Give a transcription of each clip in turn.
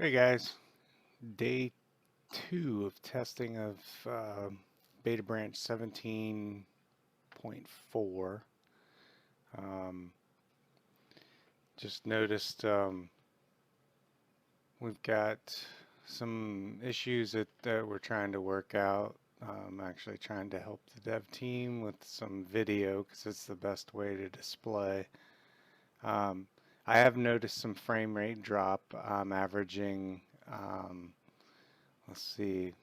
Hey guys, day 2 of testing of beta branch 17.4. Um, just noticed we've got some issues that we're trying to work out. Actually trying to help the dev team with some video because it's the best way to display. Um, I have noticed some frame rate drop. I'm averaging, let's see,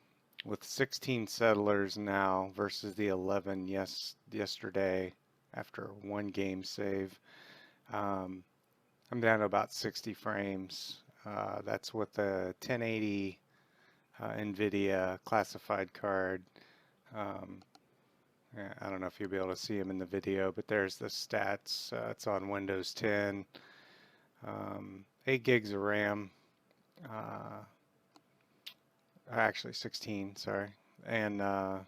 with 16 settlers now versus the 11 yesterday after one game save. Um, I'm down to about 60 frames. That's with the 1080 NVIDIA classified card. Um, yeah, I don't know if you'll be able to see them in the video, but there's the stats. It's on Windows 10. 8 gigs of RAM. Uh, Actually 16, sorry. And yeah,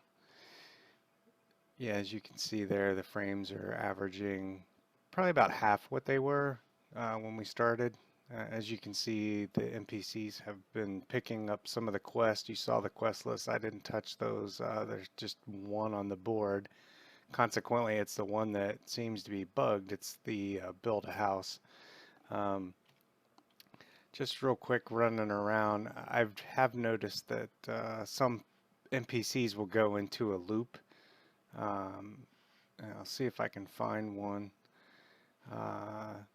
as you can see there, the frames are averaging probably about half what they were when we started. As you can see, the NPCs have been picking up some of the quests. You saw the quest list. I didn't touch those. There's just one on the board. Consequently, it's the one that seems to be bugged. It's the build a house. Um, just real quick running around, I have noticed that some NPCs will go into a loop. Um, I'll see if I can find one.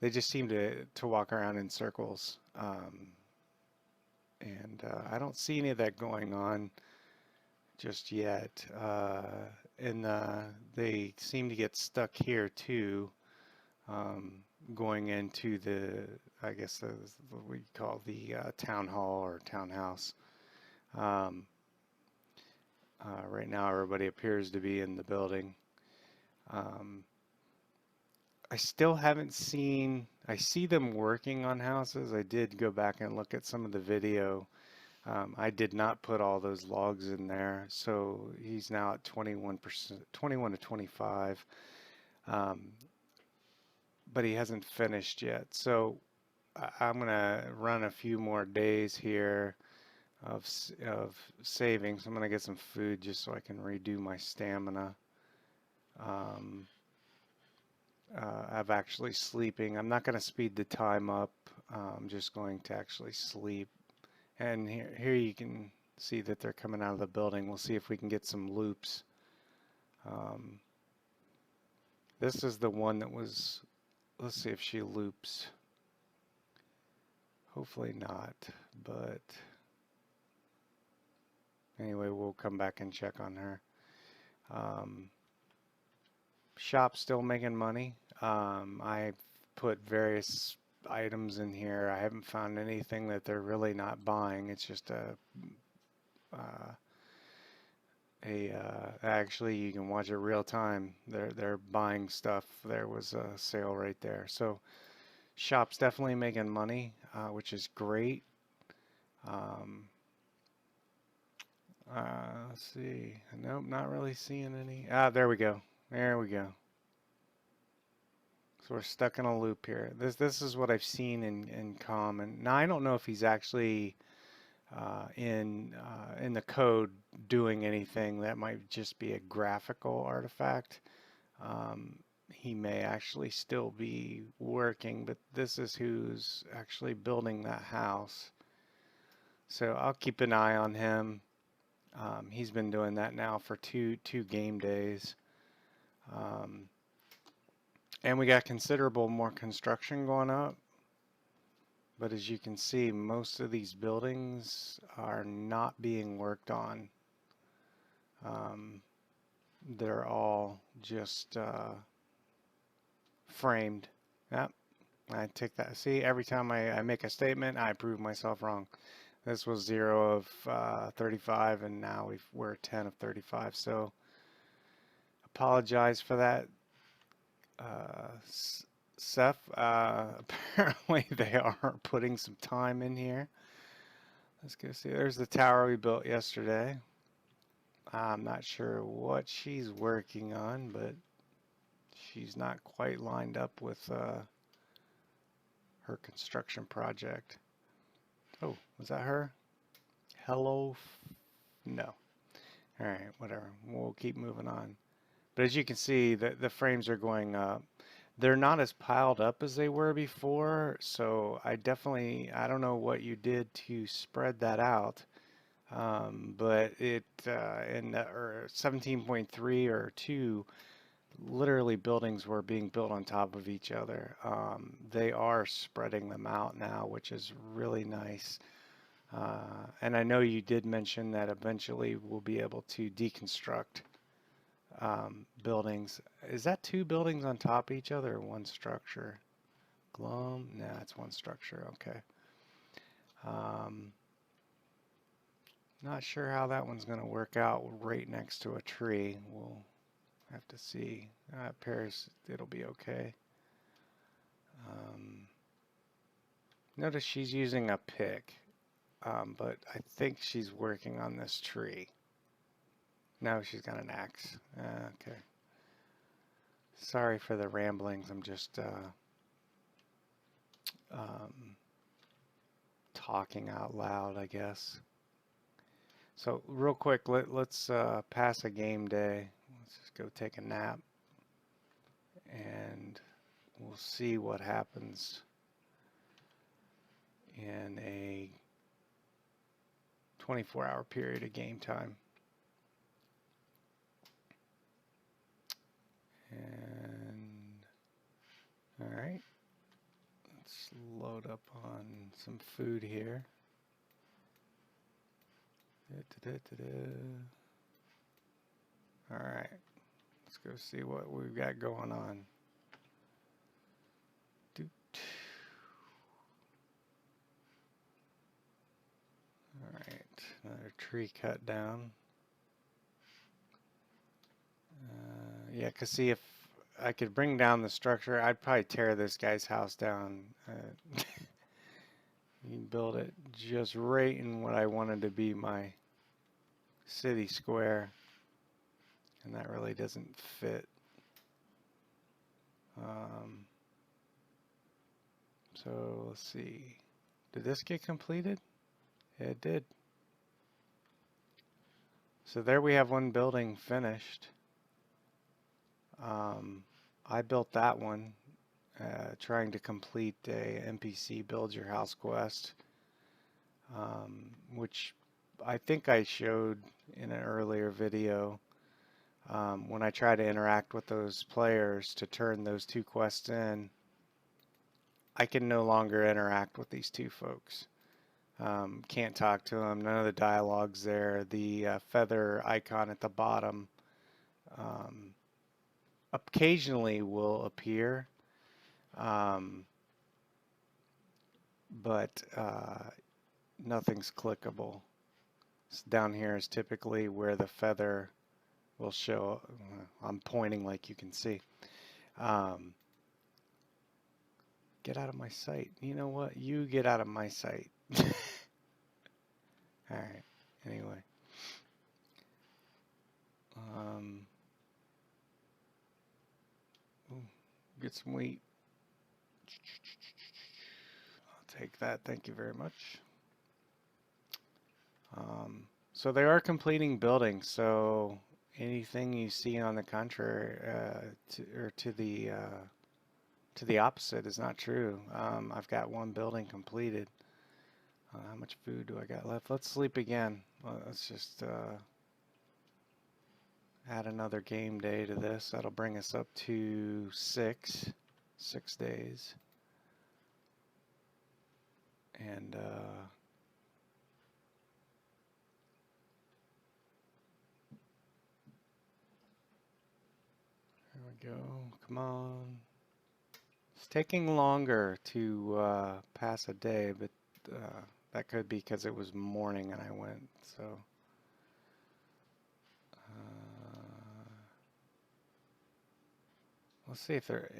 They just seem to walk around in circles, and I don't see any of that going on just yet. And they seem to get stuck here too, um, going into I guess what we call the town hall or townhouse. Um, right now, everybody appears to be in the building. Um, I still haven't seen, I see them working on houses. I did go back and look at some of the video. I did not put all those logs in there. So he's now at 21%, 21 to 25. Um, but he hasn't finished yet. So I'm going to run a few more days here of saving. So I'm going to get some food just so I can redo my stamina. Um, of actually sleeping. I'm not going to speed the time up. I'm just going to actually sleep. And here you can see that they're coming out of the building. We'll see if we can get some loops. Um, this is the one that was, let's see if she loops. Hopefully not, but anyway, we'll come back and check on her. Shop still making money. I put various items in here. I haven't found anything that they're really not buying. It's just uh, actually you can watch it real time. They're buying stuff. There was a sale right there. So shop's definitely making money, which is great. Um, let's see. Nope, not really seeing any. Ah, there we go. There we go. So we're stuck in a loop here. This is what I've seen in common. Now I don't know if he's actually in the code doing anything. That might just be a graphical artifact. He may actually still be working, but this is who's actually building that house. So I'll keep an eye on him. He's been doing that now for two game days. And we got considerable more construction going up. But as you can see, most of these buildings are not being worked on. They're all just framed. Yep, I take that. See, every time I make a statement, I prove myself wrong. This was 0 of 35, and now we're 10 of 35. So apologize for that, Seth. Apparently they are putting some time in here. Let's go see. There's the tower we built yesterday. I'm not sure what she's working on, but she's not quite lined up with her construction project. Oh, was that her? Hello? No. All right, whatever. We'll keep moving on. But as you can see, the frames are going up. They're not as piled up as they were before, so I don't know what you did to spread that out. But in 17.3 or 2, literally buildings were being built on top of each other. They are spreading them out now, which is really nice. And I know you did mention that eventually we'll be able to deconstruct buildings. Is that 2 buildings on top of each other or one structure? Glum? Nah, it's one structure. Okay. Um, Not sure how that one's going to work out right next to a tree. We'll have to see. It appears it'll be okay. Um, Notice she's using a pick, but I think she's working on this tree. No, she's got an axe. Okay. Sorry for the ramblings. I'm just um, talking out loud, I guess. So real quick, let's pass a game day. Let's just go take a nap, and we'll see what happens in a 24-hour period of game time. And all right, let's load up on some food here. All right, let's go see what we've got going on. All right, another tree cut down. Yeah, because see, if I could bring down the structure, I'd probably tear this guy's house down. You can build it just right in what I wanted to be my city square, and that really doesn't fit. So let's see. Did this get completed? Yeah, it did. So there we have one building finished. I built that one, trying to complete a NPC build your house quest, which I think I showed in an earlier video. When I try to interact with those players to turn those 2 quests in, I can no longer interact with these 2 folks. Can't talk to them. None of the dialogue's there. The feather icon at the bottom occasionally will appear, but nothing's clickable. So down here is typically where the feather will show. I'm pointing like you can see. Get out of my sight. You know what? You get out of my sight. Alright, anyway. Ooh, get some wheat. I'll take that, thank you very much. So they are completing buildings, so anything you see on the contrary, to the opposite is not true. I've got one building completed. How much food do I got left? Let's sleep again. Let's just add another game day to this. That'll bring us up to 6 days. And there we go. Come on. It's taking longer to pass a day, but that could be because it was morning and I went, so. Let's see if they're,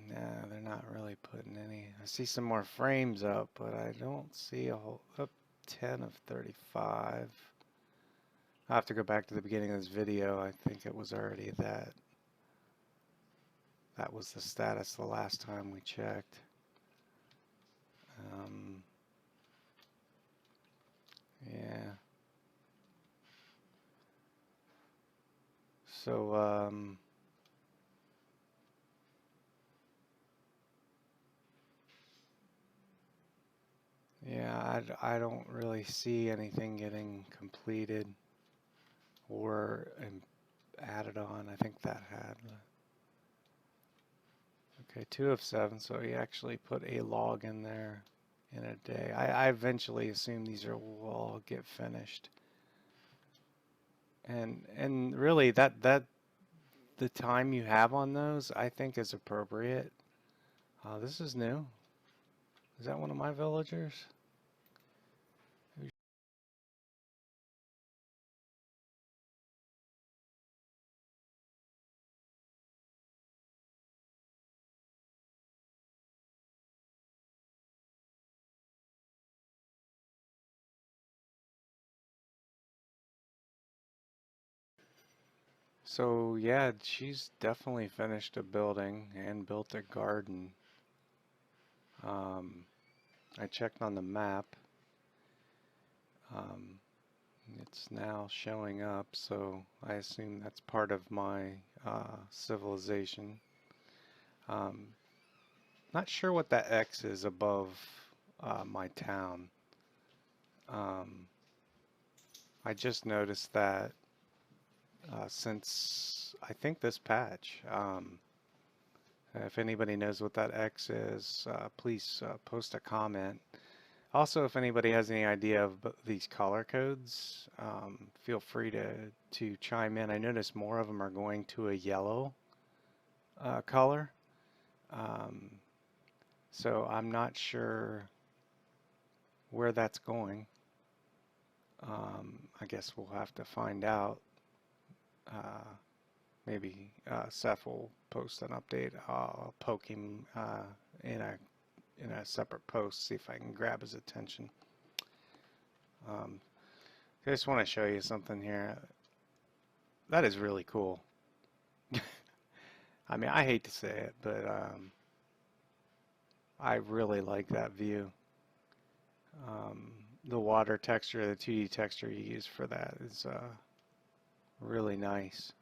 nah, they're not really putting any. I see some more frames up, but I don't see a whole, up 10 of 35. I'll have to go back to the beginning of this video. I think it was already that. That was the status the last time we checked. Yeah. So, yeah, I don't really see anything getting completed or added on. I think that had. Okay, 2 of 7. So he actually put a log in there in a day. I eventually assume these will all get finished. And really that the time you have on those I think is appropriate. This is new. Is that one of my villagers? So yeah, she's definitely finished a building and built a garden. Um, I checked on the map. Um, it's now showing up, so I assume that's part of my civilization. Um, Not sure what that X is above my town. Um, I just noticed that since I think this patch. If anybody knows what that X is, please post a comment. Also, if anybody has any idea of these color codes, feel free to chime in. I notice more of them are going to a yellow color. Um, so I'm not sure where that's going. I guess we'll have to find out. Uh, maybe Seth will post an update. I'll poke him in a separate post, see if I can grab his attention. Um, I just want to show you something here. That is really cool. I mean, I hate to say it, but I really like that view. Um, the water texture, the 2D texture you use for that is really nice.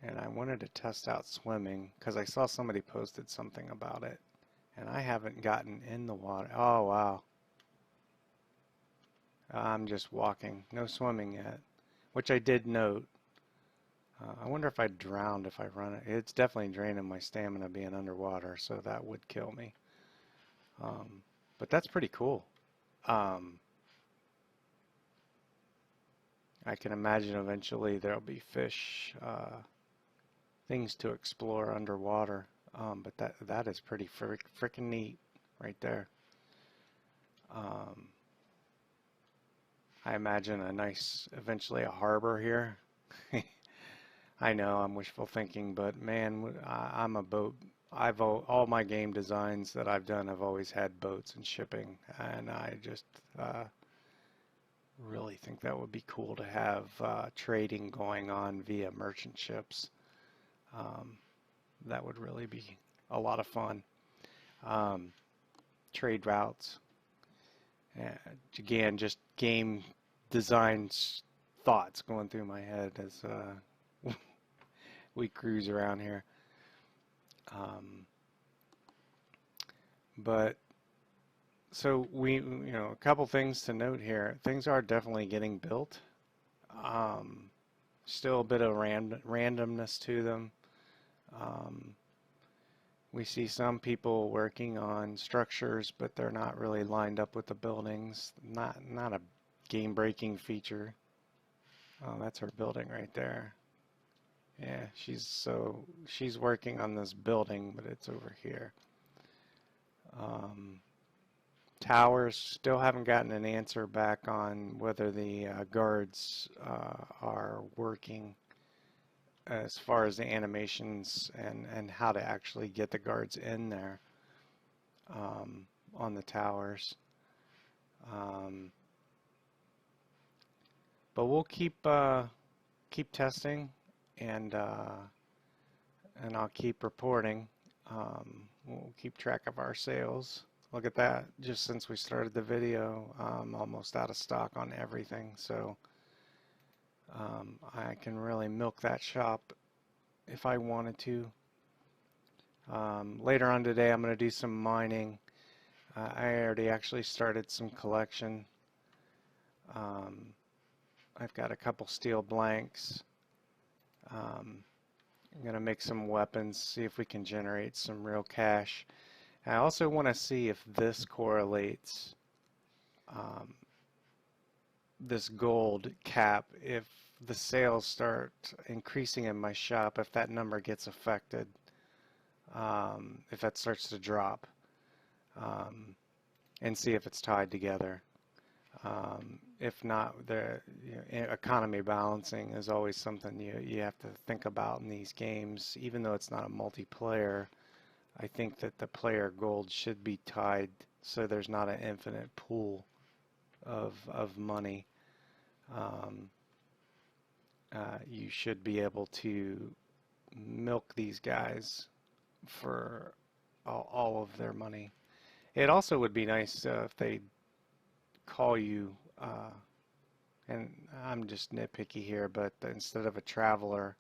And I wanted to test out swimming because I saw somebody posted something about it, and I haven't gotten in the water. Oh, wow. I'm just walking, no swimming yet, which I did note. I wonder if I'd drowned if I run it. It's definitely draining my stamina being underwater, so that would kill me. But that's pretty cool. Um, I can imagine eventually there'll be fish, things to explore underwater. But that is pretty freaking neat right there. Um, I imagine a nice, eventually a harbor here. I know I'm wishful thinking, but man, I'm a boat. All my game designs that I've done have always had boats and shipping, and I just really think that would be cool to have trading going on via merchant ships. Um, that would really be a lot of fun. Um, Trade routes. Uh, Again, just game design thoughts going through my head as we cruise around here. Um, but so a couple things to note here. Things are definitely getting built. Um, Still a bit of randomness to them. Um, we see some people working on structures, but they're not really lined up with the buildings. Not a game-breaking feature. Oh, that's her building right there. Yeah, she's working on this building, but it's over here. Um, Towers, still haven't gotten an answer back on whether the guards are working as far as the animations and how to actually get the guards in there on the towers. Um, but we'll keep testing and and I'll keep reporting. We'll keep track of our sales. Look at that. Just since we started the video, I'm almost out of stock on everything. So I can really milk that shop if I wanted to. Later on today, I'm going to do some mining. I already actually started some collection. I've got a couple steel blanks. I'm going to make some weapons, see if we can generate some real cash. I also want to see if this correlates, this gold cap, if the sales start increasing in my shop, if that number gets affected, if that starts to drop, and see if it's tied together. If not, the economy balancing is always something you have to think about in these games. Even though it's not a multiplayer, I think that the player gold should be tied so there's not an infinite pool of money. You should be able to milk these guys for all of their money. It also would be nice if they call you, and I'm just nitpicky here, but instead of a traveler,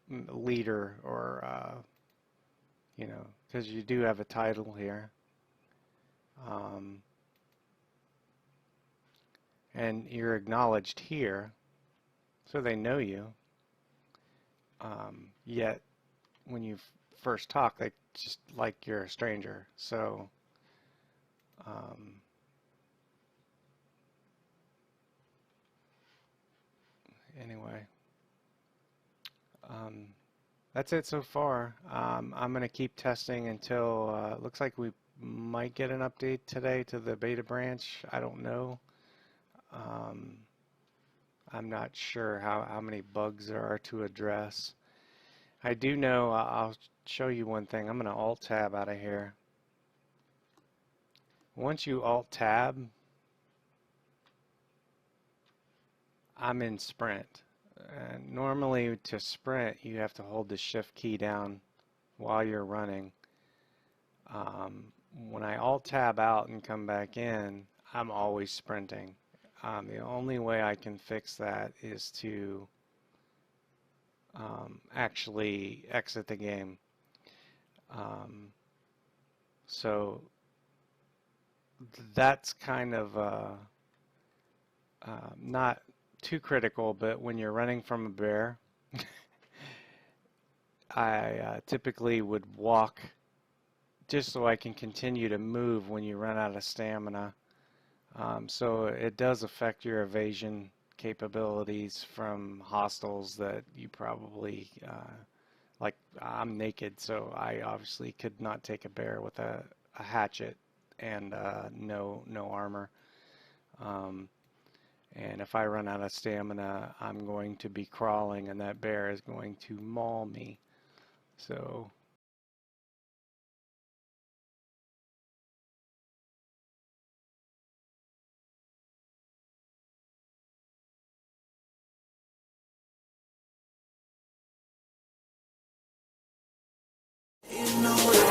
leader, or because you do have a title here, and you're acknowledged here, so they know you. Yet when you first talk, they just like you're a stranger. So anyway, that's it so far. I'm going to keep testing until looks like we might get an update today to the beta branch. I don't know. I'm not sure how many bugs there are to address. I do know, I'll show you one thing. I'm going to Alt-Tab out of here. Once you Alt-Tab, I'm in Sprint. And normally to sprint, you have to hold the Shift key down while you're running. When I Alt-Tab out and come back in, I'm always sprinting. The only way I can fix that is to actually exit the game. So that's kind of not too critical, but when you're running from a bear, I typically would walk just so I can continue to move when you run out of stamina. So it does affect your evasion capabilities from hostiles that you probably, like I'm naked, so I obviously could not take a bear with a hatchet and no armor. And if I run out of stamina, I'm going to be crawling and that bear is going to maul me. So You know